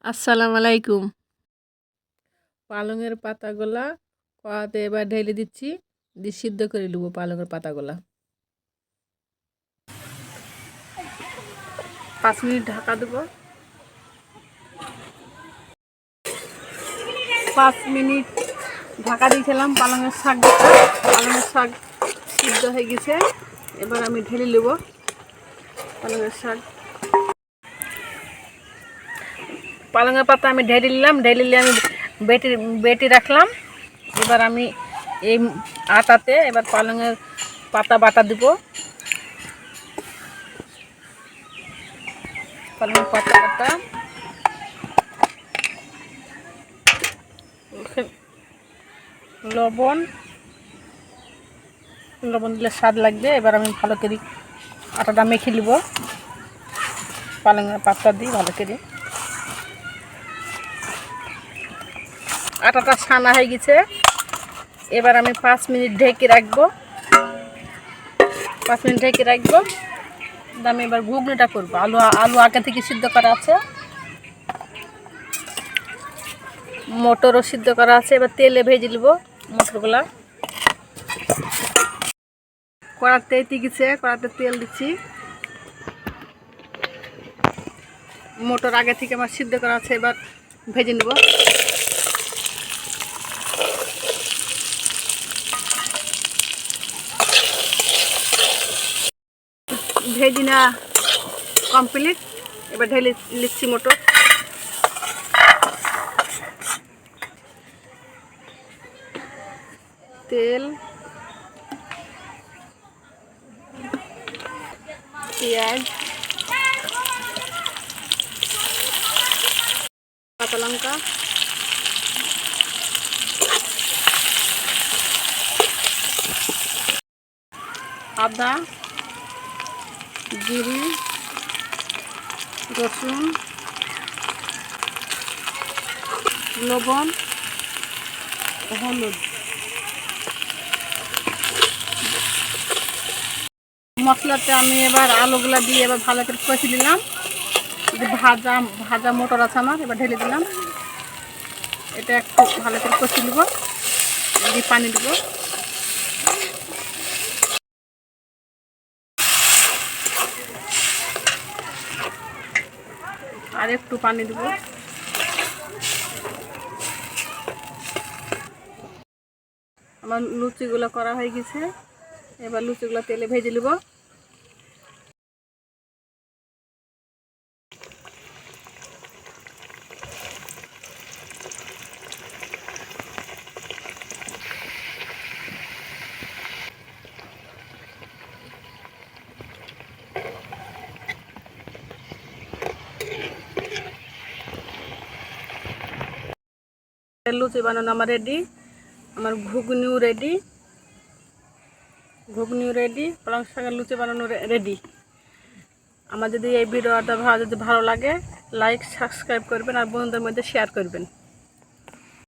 আসসালামু আলাইকুম। পালংয়ের পাতাগুলা কড়াতে এবার ঢেলে দিচ্ছি, দিয়ে সিদ্ধ করে নেব পালংয়ের পাতাগুলা। 5 মিনিট ঢাকা দেবো। 5 মিনিট ঢাকা দিয়েছিলাম। পালংয়ের শাক সিদ্ধ হয়ে গেছে। এবার আমি ঢেলে নেব পালংয়ের শাক। পালংয়ের পাতা আমি ঢেলে নিলাম। আমি বেটে রাখলাম। এবার আমি এই আটাতে এবার পালংয়ের পাতা বাটা দেব। পালংয়ের পাতা বাটা, লবণ দিলে স্বাদ লাগবে। এবার আমি ভালো করে আটাটা মেখে নেব পালংয়ের পাতা দিয়ে ভালো করে। আটাটা ছানা হয়ে গেছে। এবার আমি 5 মিনিট ঢেকে রাখবো। 5 মিনিট ঢেকে রাখবো। আমি এবার ঘুগনিটা করবো। আলু আগে থেকে সিদ্ধ করা আছে, মটরও সিদ্ধ করা আছে। এবার তেলে ভেজে নেব মটরগুলা। কড়াতে গেছে, কড়াতে তেল দিচ্ছি। মটর আগে থেকে আমার সিদ্ধ করা আছে, এবার ভেজে নেব। ভেজে না কমপ্লিট। এবার ঢেলে নিচ্ছি মটর। তেল, পেঁয়াজ, কাঁচা লঙ্কা, আদা, জিরে, রসুন, লবণ, হলুদ। মশলাতে আমি এবার আলুগুলা দিয়ে এবার ভালো করে কষে নিলাম। ভাজা মটর আছে আমার, এবার ঢেলে দিলাম। এটা একটু ভালো করে কষে নেব, দিয়ে পানি দেব। আর একটু পানি দেব। আমার লুচিগুলো করা হয়ে গেছে। এবার লুচিগুলো তেলে ভেজে নেব। লুচি বানানো আমার রেডি। আমার ঘুগনিও রেডি। পালং শাকের লুচি বানানো রেডি। আমার যদি এই ভিডিওটা যদি ভালো লাগে, লাইক সাবস্ক্রাইব করবেন আর বন্ধুদের মধ্যে শেয়ার করবেন।